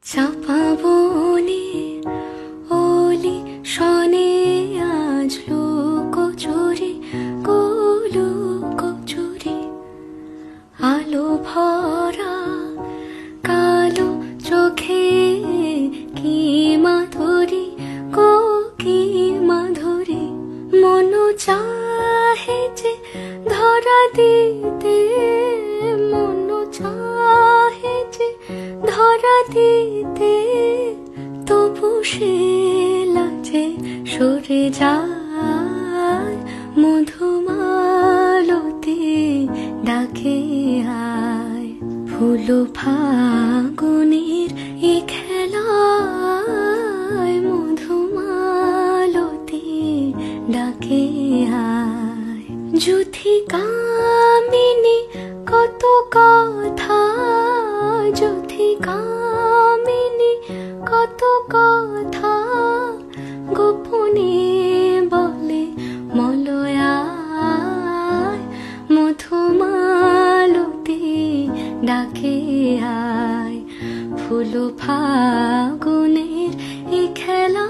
চাপা বনে ওলি শনে আজ লুকোচুরি লুকোচুরি আলো ভরা কালো চোখে কি মাধুরী কি মাধুরী মন চাহে যে ধরা দিতে মন চাহে যে ধরা দিতে তবু সে লাজে সরে যায় মধুমালতি ডাকে আয় ফুল ফাগুনের এ খেলায় মধুমালতি ডাকে আয় যুথি কামিনী কত কথা যুথি কামিনী কত কথা গোপনে বলে মলয়ায় মধুমালতি ডাকে আয় ফুল ফাগুনের এ খেলা